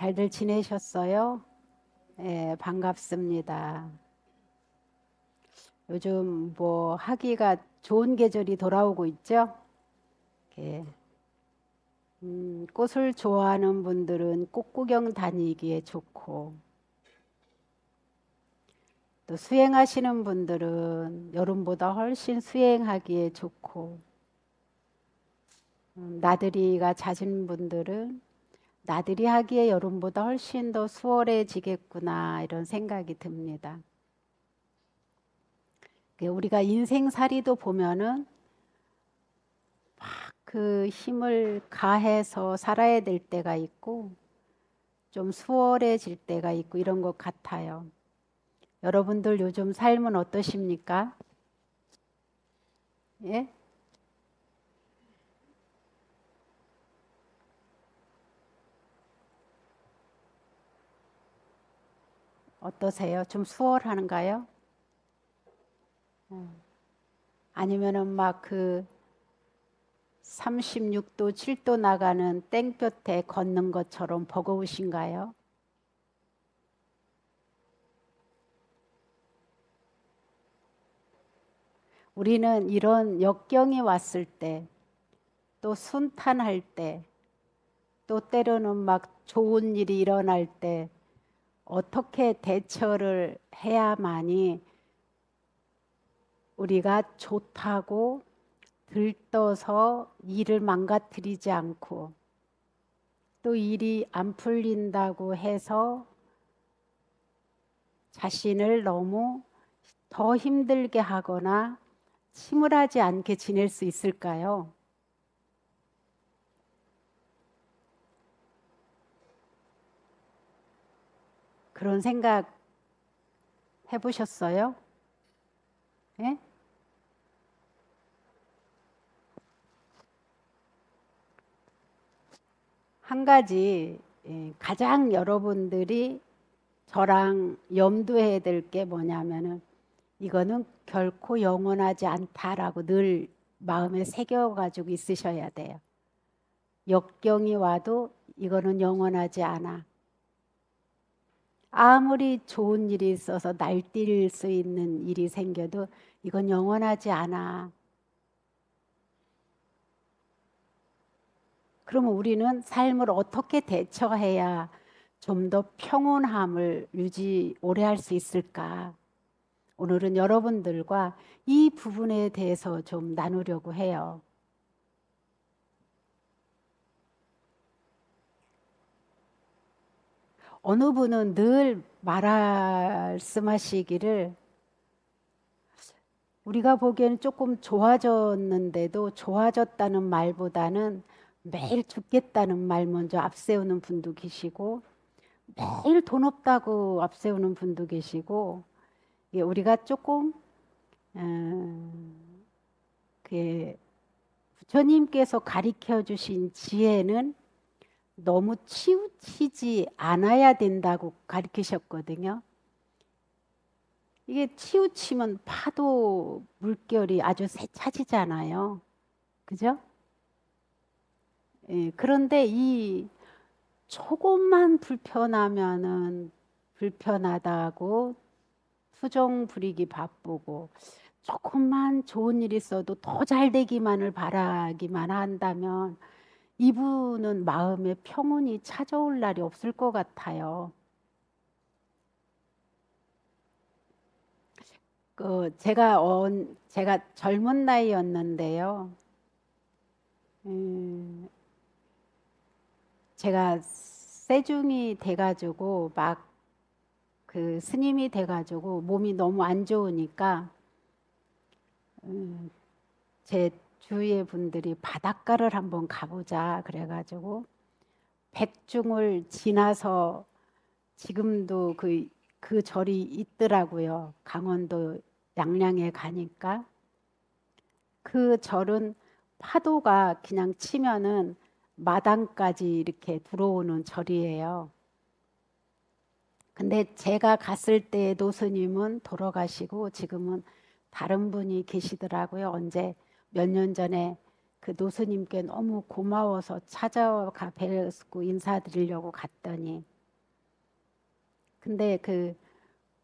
잘들 지내셨어요? 예, 반갑습니다. 요즘 뭐 하기가 좋은 계절이 돌아오고 있죠? 예, 꽃을 좋아하는 분들은 꽃 구경 다니기에 좋고, 또 수행하시는 분들은 여름보다 훨씬 수행하기에 좋고, 나들이가 잦은 분들은 나들이 하기에 여름보다 훨씬 더 수월해지겠구나 이런 생각이 듭니다. 우리가 인생살이도 보면은 그 힘을 가해서 살아야 될 때가 있고 좀 수월해질 때가 있고 이런 것 같아요. 여러분들 요즘 삶은 어떠십니까? 예? 어떠세요? 좀 수월한가요? 아니면은 막 그 36도, 7도 나가는 땡볕에 걷는 것처럼 버거우신가요? 우리는 이런 역경이 왔을 때, 또 순탄할 때, 또 때로는 막 좋은 일이 일어날 때 어떻게 대처를 해야만이 우리가 좋다고 들떠서 일을 망가뜨리지 않고 또 일이 안 풀린다고 해서 자신을 너무 더 힘들게 하거나 침울하지 않게 지낼 수 있을까요? 그런 생각 해보셨어요? 예? 한 가지 가장 여러분들이 저랑 염두해야 될 게 뭐냐면은 이거는 결코 영원하지 않다라고 늘 마음에 새겨가지고 있으셔야 돼요. 역경이 와도 이거는 영원하지 않아. 아무리 좋은 일이 있어서 날뛸 수 있는 일이 생겨도 이건 영원하지 않아. 그러면 우리는 삶을 어떻게 대처해야 좀 더 평온함을 유지 오래 할 수 있을까? 오늘은 여러분들과 이 부분에 대해서 좀 나누려고 해요. 어느 분은 늘 말씀하시기를 우리가 보기에는 조금 좋아졌는데도 좋아졌다는 말보다는 매일 죽겠다는 말 먼저 앞세우는 분도 계시고 매일 돈 없다고 앞세우는 분도 계시고 우리가 조금 그 부처님께서 가르쳐 주신 지혜는 너무 치우치지 않아야 된다고 가르치셨거든요. 이게 치우치면 파도 물결이 아주 세차지잖아요. 그죠? 예, 그런데 이 조금만 불편하면은 불편하다고 투정 부리기 바쁘고 조금만 좋은 일 있어도 더 잘 되기만을 바라기만 한다면 이분은 마음에 평온이 찾아올 날이 없을 것 같아요. 제가 젊은 나이였는데요. 음, 제가 세중이 돼가지고 막 그 스님이 돼가지고 몸이 너무 안 좋으니까 음, 제 주위의 분들이 바닷가를 한번 가보자 그래가지고 백중을 지나서 지금도 그 절이 있더라고요. 강원도 양양에 가니까 그 절은 파도가 그냥 치면은 마당까지 이렇게 들어오는 절이에요. 근데 제가 갔을 때 노스님은 돌아가시고 지금은 다른 분이 계시더라고요. 언제 몇 년 전에 그 노스님께 너무 고마워서 찾아가 뵙고 인사드리려고 갔더니 근데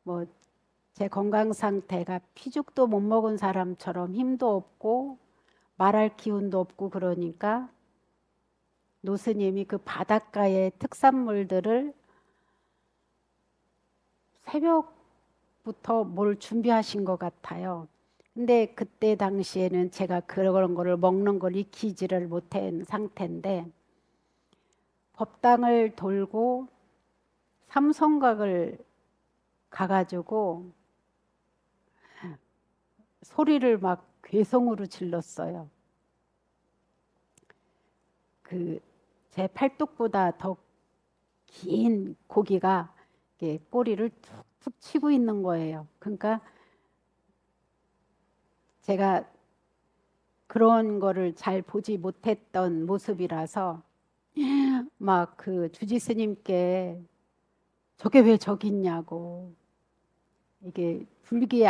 뭐 제 건강 상태가 피죽도 못 먹은 사람처럼 힘도 없고 말할 기운도 없고 그러니까 노스님이 그 바닷가의 특산물들을 새벽부터 뭘 준비하신 것 같아요. 근데 그때 당시에는 제가 그런 거를 먹는 걸 익히지를 못한 상태인데 법당을 돌고 삼성각을 가가지고 소리를 막 괴성으로 질렀어요. 제 팔뚝보다 더 긴 고기가 이렇게 꼬리를 툭툭 치고 있는 거예요. 그러니까 제가 그런 거를 잘 보지 못했던 모습이라서 막 그 주지 스님께 저게 왜 저기 있냐고, 이게 불기에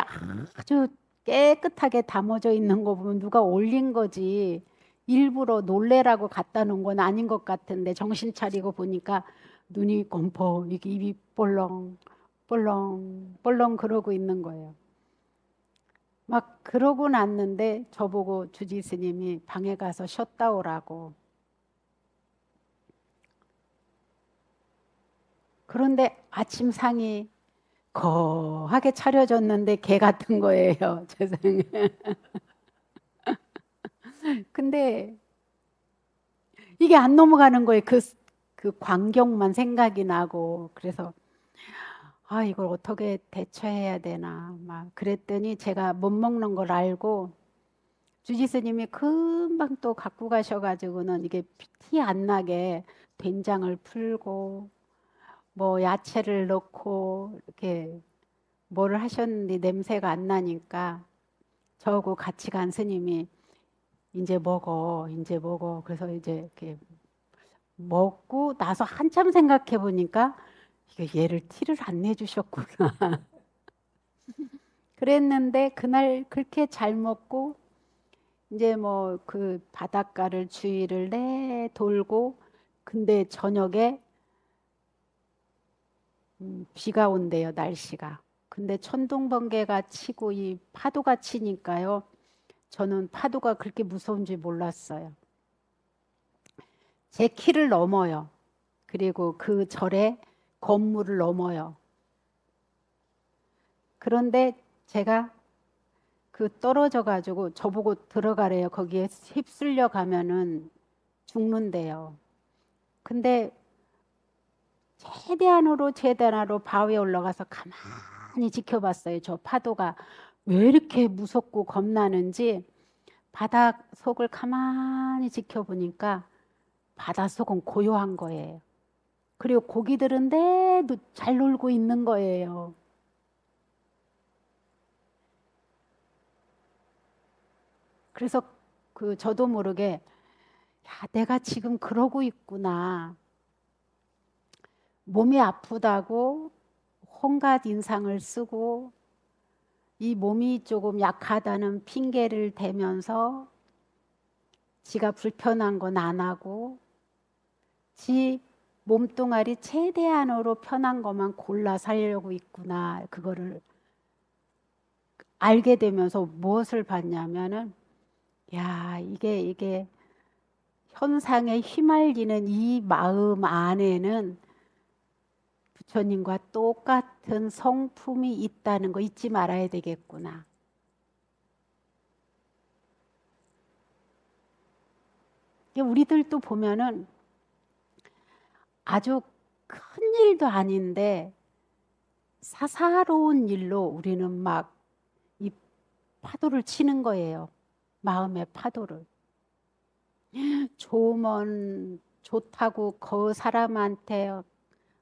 아주 깨끗하게 담아져 있는 거 보면 누가 올린 거지 일부러 놀래라고 갖다 놓은 건 아닌 것 같은데 정신 차리고 보니까 눈이 검퍼 이게 입이 볼렁 볼렁 볼렁 그러고 있는 거예요. 막 그러고 났는데 저보고 주지 스님이 방에 가서 쉬었다 오라고. 그런데 아침 상이 거하게 차려졌는데 개 같은 거예요. 세상에. 근데 이게 안 넘어가는 거예요. 그 광경만 생각이 나고. 그래서 아, 이걸 어떻게 대처해야 되나 막 그랬더니 제가 못 먹는 걸 알고 주지 스님이 금방 또 갖고 가셔가지고는 이게 티 안 나게 된장을 풀고 뭐 야채를 넣고 이렇게 뭐를 하셨는데 냄새가 안 나니까 저하고 같이 간 스님이 이제 먹어, 이제 먹어. 그래서 이제 이렇게 먹고 나서 한참 생각해 보니까 이게 얘를 티를 안 내주셨구나. 그랬는데 그날 그렇게 잘 먹고 이제 뭐 그 바닷가를 주위를 내 돌고 근데 저녁에 비가 온대요, 날씨가. 근데 천둥번개가 치고 이 파도가 치니까요. 저는 파도가 그렇게 무서운 줄 몰랐어요. 제 키를 넘어요. 그리고 그 절에 건물을 넘어요. 그런데 제가 떨어져 가지고 저보고 들어가래요. 거기에 휩쓸려 가면은 죽는데요. 근데 최대한으로 바위에 올라가서 가만히 지켜봤어요. 저 파도가 왜 이렇게 무섭고 겁나는지 바닷 속을 가만히 지켜보니까 바닷속은 고요한 거예요. 그리고 고기들은 잘 놀고 있는 거예요. 그래서 저도 모르게 야, 내가 지금 그러고 있구나. 몸이 아프다고 온갖 인상을 쓰고 이 몸이 조금 약하다는 핑계를 대면서 지가 불편한 건 안 하고 지 몸뚱아리 최대한으로 편한 것만 골라 살려고 있구나. 그거를 알게 되면서 무엇을 봤냐면은 야, 이게 현상에 휘말리는 이 마음 안에는 부처님과 똑같은 성품이 있다는 거 잊지 말아야 되겠구나. 우리들도 보면은 아주 큰 일도 아닌데 사사로운 일로 우리는 막 이 파도를 치는 거예요. 마음의 파도를. 좋다고 그 사람한테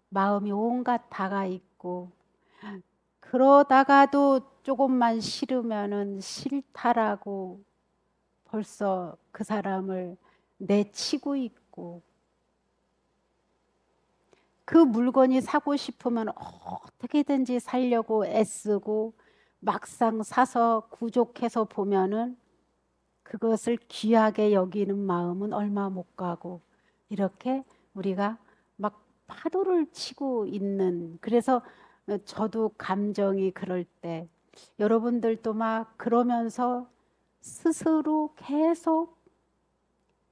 마음이 온갖 다가 있고 그러다가도 조금만 싫으면은 싫다라고 벌써 그 사람을 내치고 있고 그 물건이 사고 싶으면 어떻게든지 살려고 애쓰고 막상 사서 구족해서 보면은 그것을 귀하게 여기는 마음은 얼마 못 가고 이렇게 우리가 막 파도를 치고 있는, 그래서 저도 감정이 그럴 때 여러분들도 막 그러면서 스스로 계속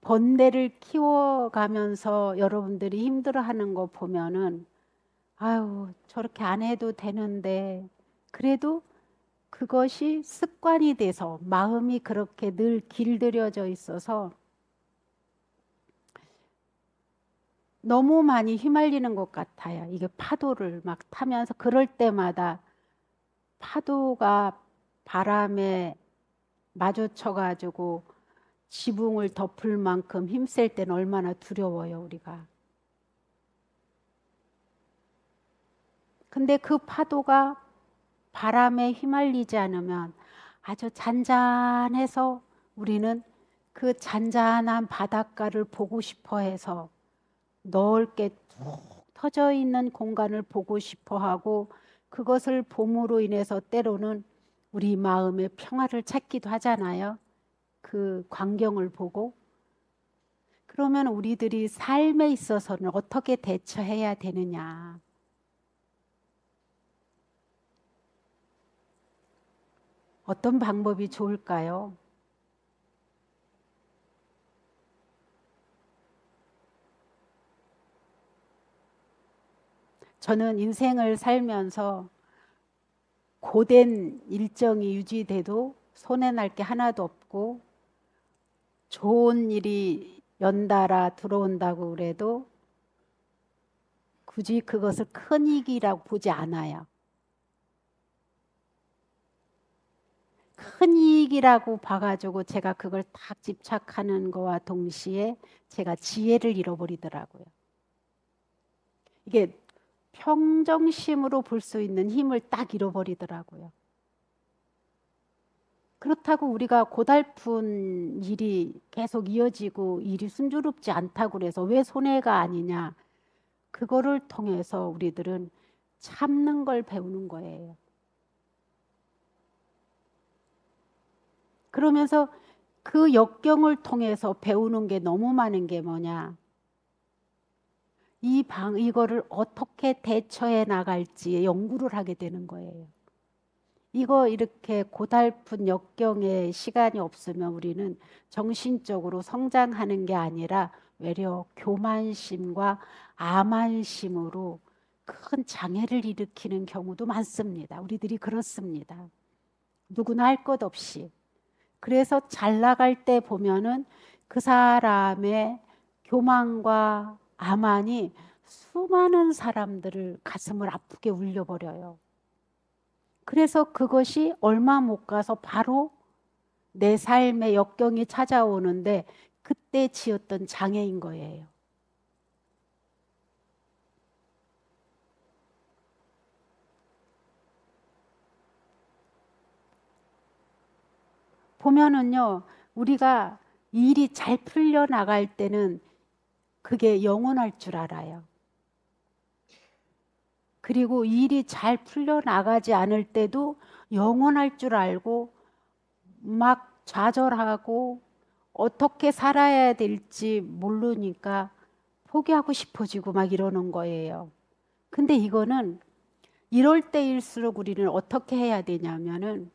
번뇌를 키워가면서 여러분들이 힘들어하는 거 보면은 아유, 저렇게 안 해도 되는데, 그래도 그것이 습관이 돼서 마음이 그렇게 늘 길들여져 있어서 너무 많이 휘말리는 것 같아요. 이게 파도를 막 타면서 그럴 때마다 파도가 바람에 마주쳐가지고 지붕을 덮을 만큼 힘쓸 때는 얼마나 두려워요, 우리가. 근데 그 파도가 바람에 휘말리지 않으면 아주 잔잔해서 우리는 그 잔잔한 바닷가를 보고 싶어 해서 넓게 툭 터져 있는 공간을 보고 싶어 하고 그것을 봄으로 인해서 때로는 우리 마음의 평화를 찾기도 하잖아요. 그 광경을 보고. 그러면 우리들이 삶에 있어서는 어떻게 대처해야 되느냐. 어떤 방법이 좋을까요? 저는 인생을 살면서 고된 일정이 유지돼도 손해날 게 하나도 없고 좋은 일이 연달아 들어온다고 그래도 굳이 그것을 큰 이익이라고 보지 않아요. 큰 이익이라고 봐가지고 제가 그걸 딱 집착하는 거와 동시에 제가 지혜를 잃어버리더라고요. 이게 평정심으로 볼 수 있는 힘을 딱 잃어버리더라고요. 그렇다고 우리가 고달픈 일이 계속 이어지고 일이 순조롭지 않다고 그래서 왜 손해가 아니냐. 그거를 통해서 우리들은 참는 걸 배우는 거예요. 그러면서 그 역경을 통해서 배우는 게 너무 많은 게 뭐냐. 이거를 어떻게 대처해 나갈지 연구를 하게 되는 거예요. 이거 이렇게 고달픈 역경에 시간이 없으면 우리는 정신적으로 성장하는 게 아니라 외려 교만심과 아만심으로 큰 장애를 일으키는 경우도 많습니다. 우리들이 그렇습니다. 누구나 할 것 없이. 그래서 잘 나갈 때 보면은 그 사람의 교만과 아만이 수많은 사람들을 가슴을 아프게 울려버려요. 그래서 그것이 얼마 못 가서 바로 내 삶의 역경이 찾아오는데 그때 지었던 장애인 거예요. 보면은요, 우리가 일이 잘 풀려나갈 때는 그게 영원할 줄 알아요. 그리고 일이 잘 풀려나가지 않을 때도 영원할 줄 알고 막 좌절하고 어떻게 살아야 될지 모르니까 포기하고 싶어지고 막 이러는 거예요. 근데 이거는 이럴 때일수록 우리는 어떻게 해야 되냐면은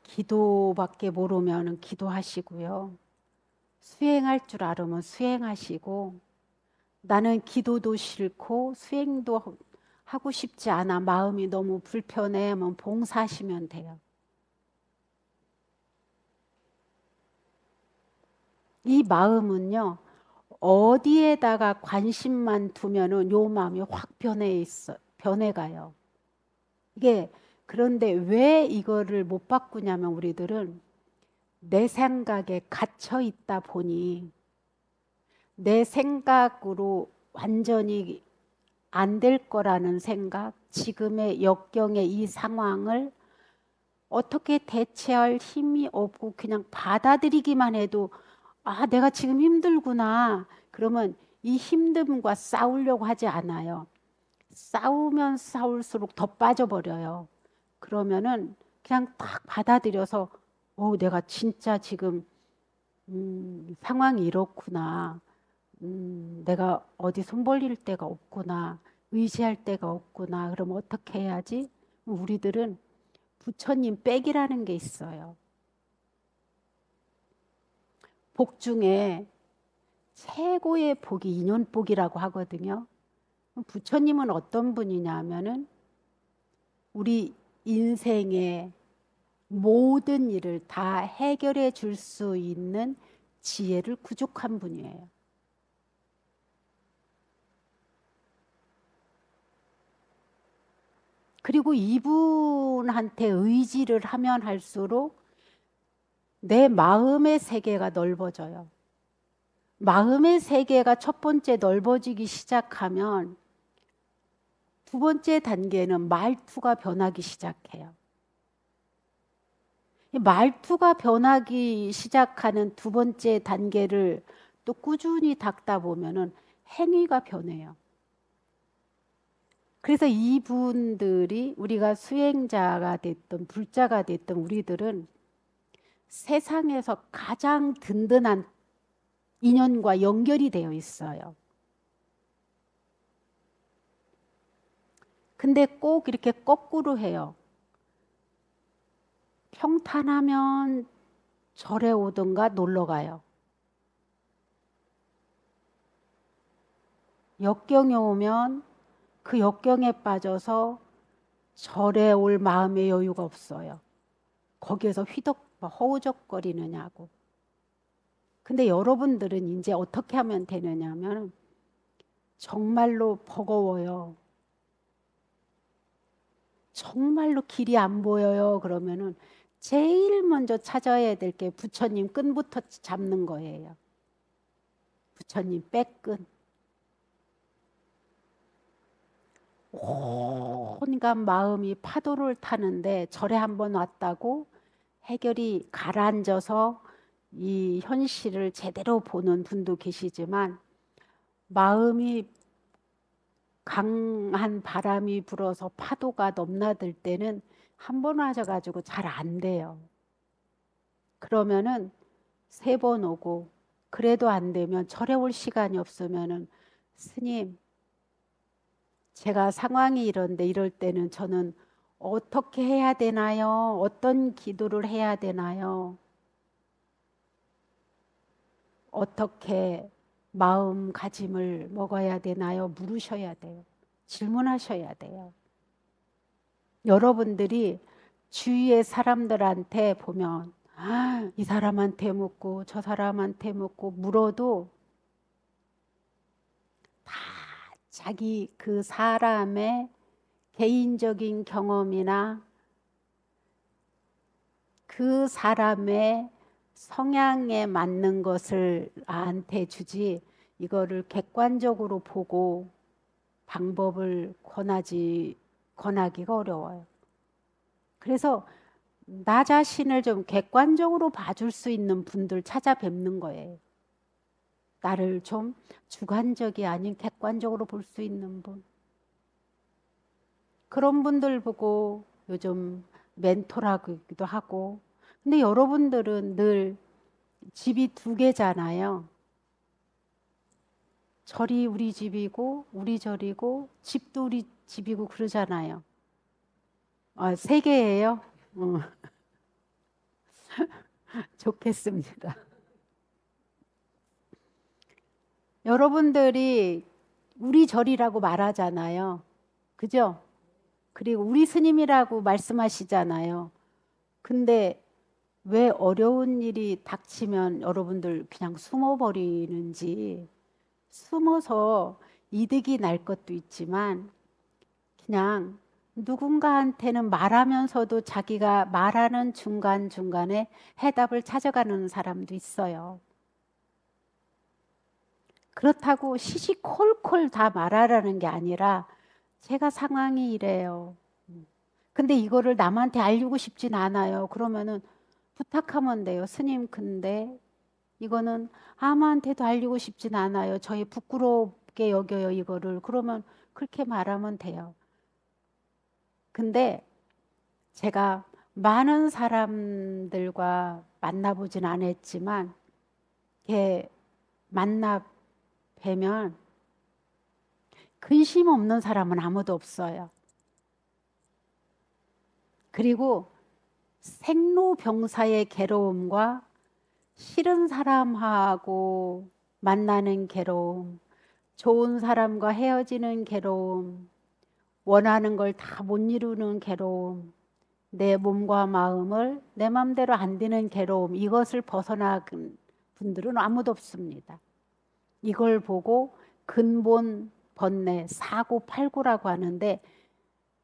기도밖에 모르면 기도하시고요. 수행할 줄 알으면 수행하시고 나는 기도도 싫고 수행도 하고 싶지 않아. 마음이 너무 불편해 하면 봉사하시면 돼요. 이 마음은요. 어디에다가 관심만 두면은 요 마음이 확 변해가요. 이게 그런데 왜 이거를 못 바꾸냐면 우리들은 내 생각에 갇혀 있다 보니 내 생각으로 완전히 안 될 거라는 생각, 지금의 역경의 이 상황을 어떻게 대체할 힘이 없고 그냥 받아들이기만 해도 아, 내가 지금 힘들구나. 그러면 이 힘듦과 싸우려고 하지 않아요. 싸우면 싸울수록 더 빠져버려요. 그러면은 그냥 딱 받아들여서 내가 진짜 지금 상황이 이렇구나. 내가 어디 손 벌릴 데가 없구나. 의지할 데가 없구나. 그럼 어떻게 해야지? 우리들은 부처님 백이라는 게 있어요. 복 중에 최고의 복이 인연복이라고 하거든요. 부처님은 어떤 분이냐 하면은 우리 인생의 모든 일을 다 해결해 줄 수 있는 지혜를 구족한 분이에요. 그리고 이분한테 의지를 하면 할수록 내 마음의 세계가 넓어져요. 마음의 세계가 첫 번째 넓어지기 시작하면 두 번째 단계는 말투가 변하기 시작해요. 말투가 변하기 시작하는 두 번째 단계를 또 꾸준히 닦다 보면은 행위가 변해요. 그래서 이분들이 우리가 수행자가 됐든 불자가 됐든 우리들은 세상에서 가장 든든한 인연과 연결이 되어 있어요. 근데 꼭 이렇게 거꾸로 해요. 평탄하면 절에 오든가 놀러 가요. 역경에 오면 그 역경에 빠져서 절에 올 마음의 여유가 없어요. 거기에서 허우적거리느냐고. 근데 여러분들은 이제 어떻게 하면 되느냐면 정말로 버거워요. 정말로 길이 안 보여요. 그러면은 제일 먼저 찾아야 될 게 부처님 끈부터 잡는 거예요. 부처님 백끈. 온갖 마음이 파도를 타는데 절에 한번 왔다고 해결이 가라앉아서 이 현실을 제대로 보는 분도 계시지만 마음이 강한 바람이 불어서 파도가 넘나들 때는 한 번 와셔가지고 잘 안 돼요. 그러면은 세 번 오고 그래도 안 되면 절에 올 시간이 없으면은 스님 제가 상황이 이런데 이럴 때는 저는 어떻게 해야 되나요? 어떤 기도를 해야 되나요? 어떻게 마음가짐을 먹어야 되나요? 물으셔야 돼요. 질문하셔야 돼요. 여러분들이 주위의 사람들한테 보면 이 사람한테 묻고 저 사람한테 묻고 물어도 다 자기 그 사람의 개인적인 경험이나 그 사람의 성향에 맞는 것을 나한테 주지 이거를 객관적으로 보고 방법을 권하기가 어려워요. 그래서 나 자신을 좀 객관적으로 봐줄 수 있는 분들 찾아뵙는 거예요. 나를 좀 주관적이 아닌 객관적으로 볼 수 있는 분. 그런 분들 보고 요즘 멘토라기도 하고. 근데 여러분들은 늘 집이 두 개잖아요. 절이 우리 집이고 우리 절이고 집도 우리 집이고 그러잖아요. 세 개예요? 좋겠습니다. 여러분들이 우리 절이라고 말하잖아요. 그죠? 그리고 우리 스님이라고 말씀하시잖아요. 근데 왜 어려운 일이 닥치면 여러분들 그냥 숨어버리는지 숨어서 이득이 날 것도 있지만 그냥 누군가한테는 말하면서도 자기가 말하는 중간중간에 해답을 찾아가는 사람도 있어요. 그렇다고 시시콜콜 다 말하라는 게 아니라 제가 상황이 이래요. 근데 이거를 남한테 알리고 싶진 않아요. 그러면은 부탁하면 돼요. 스님, 근데 이거는 아무한테도 알리고 싶진 않아요. 저희 부끄럽게 여겨요, 이거를. 그러면 그렇게 말하면 돼요. 근데 제가 많은 사람들과 만나보진 않았지만 이렇게 만나 뵈면 근심 없는 사람은 아무도 없어요. 그리고 생로병사의 괴로움과 싫은 사람하고 만나는 괴로움, 좋은 사람과 헤어지는 괴로움, 원하는 걸 다 못 이루는 괴로움, 내 몸과 마음을 내 마음대로 안 되는 괴로움, 이것을 벗어난 분들은 아무도 없습니다. 이걸 보고 근본 번뇌, 사고팔고라고 하는데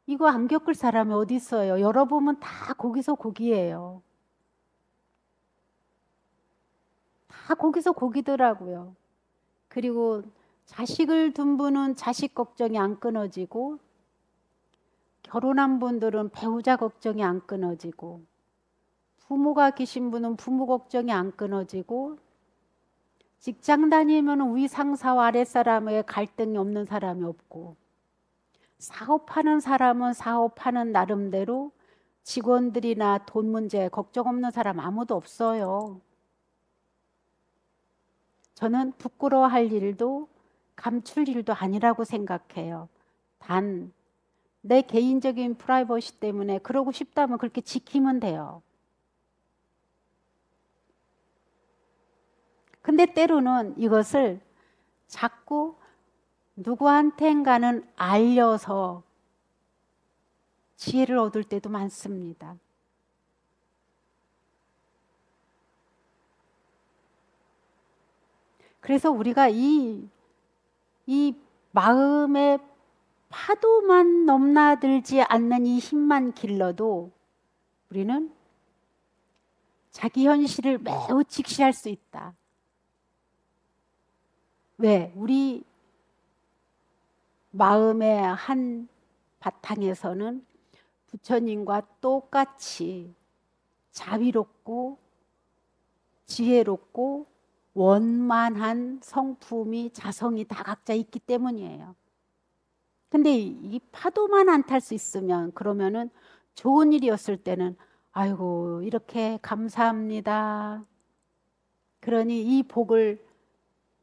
이거 안 겪을 사람이 어디 있어요? 열어보면 다 거기서 거기예요. 다 거기서 거기더라고요. 그리고 자식을 둔 분은 자식 걱정이 안 끊어지고, 결혼한 분들은 배우자 걱정이 안 끊어지고, 부모가 계신 분은 부모 걱정이 안 끊어지고, 직장 다니면 위 상사와 아랫 사람의 갈등이 없는 사람이 없고, 사업하는 사람은 사업하는 나름대로 직원들이나 돈 문제 걱정 없는 사람 아무도 없어요. 저는 부끄러워할 일도 감출 일도 아니라고 생각해요. 단 내 개인적인 프라이버시 때문에 그러고 싶다면 그렇게 지키면 돼요. 근데 때로는 이것을 자꾸 누구한텐가는 알려서 지혜를 얻을 때도 많습니다. 그래서 우리가 이 마음의 파도만 넘나들지 않는 이 힘만 길러도 우리는 자기 현실을 매우 직시할 수 있다. 왜? 우리 마음의 한 바탕에서는 부처님과 똑같이 자비롭고 지혜롭고 원만한 성품이 자성이 다 각자 있기 때문이에요. 근데 이 파도만 안 탈 수 있으면 그러면은 좋은 일이었을 때는 아이고 이렇게 감사합니다. 그러니 이 복을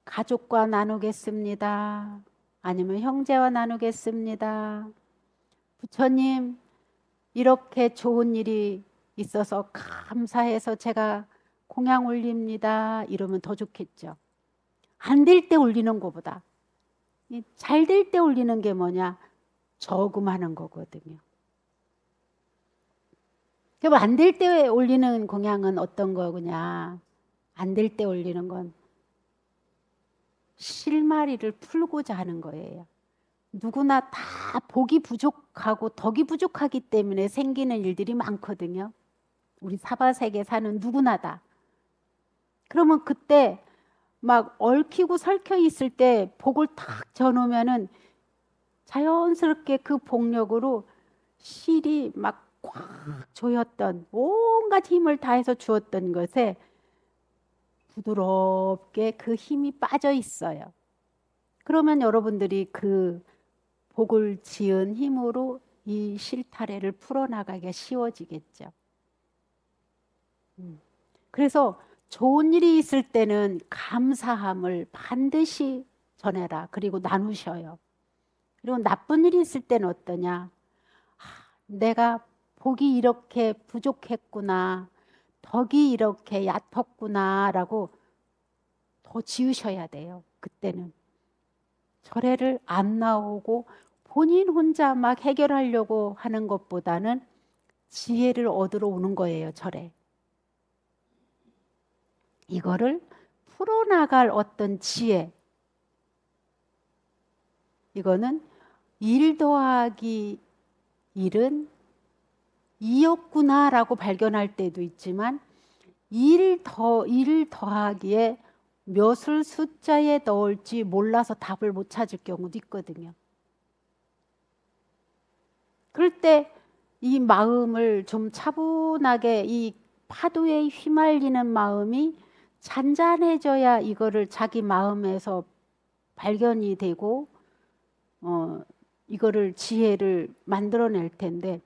가족과 나누겠습니다. 아니면 형제와 나누겠습니다. 부처님 이렇게 좋은 일이 있어서 감사해서 제가 공양 올립니다. 이러면 더 좋겠죠. 안 될 때 올리는 것보다 잘 될 때 올리는 게 뭐냐? 저금하는 거거든요. 그럼 안 될 때 올리는 공양은 어떤 거냐? 안 될 때 올리는 건 실마리를 풀고자 하는 거예요. 누구나 다 복이 부족하고 덕이 부족하기 때문에 생기는 일들이 많거든요. 우리 사바세계 사는 누구나 다. 그러면 그때 막 얽히고 설켜 있을 때 복을 탁 져놓으면은 자연스럽게 그 복력으로 실이 막 꽉 조였던 온갖 힘을 다해서 주었던 것에 부드럽게 그 힘이 빠져 있어요. 그러면 여러분들이 그 복을 지은 힘으로 이 실타래를 풀어나가기가 쉬워지겠죠. 그래서 좋은 일이 있을 때는 감사함을 반드시 전해라. 그리고 나누셔요. 그리고 나쁜 일이 있을 때는 어떠냐? 내가 복이 이렇게 부족했구나. 덕이 이렇게 얕았구나. 라고 더 지으셔야 돼요. 그때는. 절에를 안 나오고 본인 혼자 막 해결하려고 하는 것보다는 지혜를 얻으러 오는 거예요. 절에. 이거를 풀어나갈 어떤 지혜. 이거는 1 더하기 1은 2였구나라고 발견할 때도 있지만 1 더하기에 몇을 숫자에 넣을지 몰라서 답을 못 찾을 경우도 있거든요. 그럴 때 이 마음을 좀 차분하게 이 파도에 휘말리는 마음이 잔잔해져야 이거를 자기 마음에서 발견이 되고 이거를 지혜를 만들어낼 텐데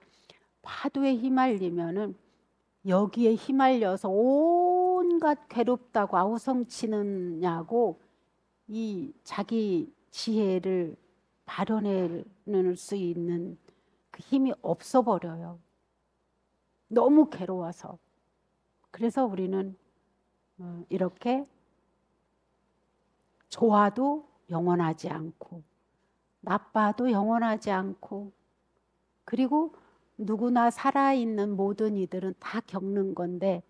파도에 휘말리면은 여기에 휘말려서 온 온갖 괴롭다고 아우성치느냐고 이 자기 지혜를 발현해낼 수 있는 그 힘이 없어 버려요. 너무 괴로워서. 그래서 우리는 이렇게 좋아도 영원하지 않고 나빠도 영원하지 않고, 그리고 누구나 살아있는 모든 이들은 다 겪는 건데,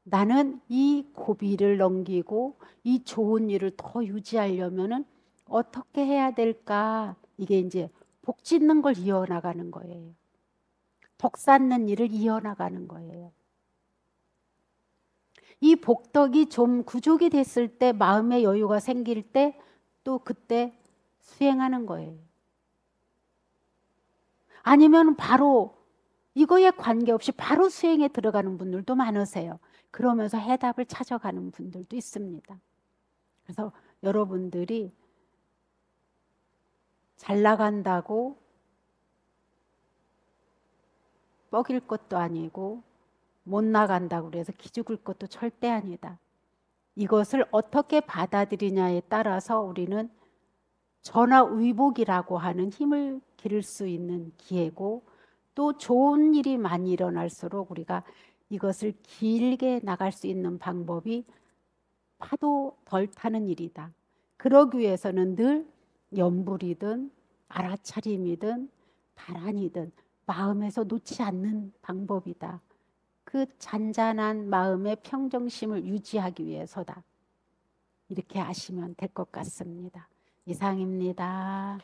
나는 이 고비를 넘기고 이 좋은 일을 더 유지하려면은 어떻게 해야 될까? 이게 이제 복 짓는 걸 이어나가는 거예요. 덕 쌓는 일을 이어나가는 거예요. 이 복덕이 좀 구족이 됐을 때, 마음의 여유가 생길 때 또 그때 수행하는 거예요. 아니면 바로 이거에 관계없이 바로 수행에 들어가는 분들도 많으세요. 그러면서 해답을 찾아가는 분들도 있습니다. 그래서 여러분들이 잘 나간다고 뻐길 것도 아니고 못 나간다고 그래서 기죽을 것도 절대 아니다. 이것을 어떻게 받아들이냐에 따라서 우리는 전화위복이라고 하는 힘을 기를 수 있는 기회고, 또 좋은 일이 많이 일어날수록 우리가 이것을 길게 나갈 수 있는 방법이 파도 덜 타는 일이다. 그러기 위해서는 늘 염불이든 알아차림이든 바란이든 마음에서 놓지 않는 방법이다. 그 잔잔한 마음의 평정심을 유지하기 위해서다. 이렇게 아시면 될 것 같습니다. 이상입니다.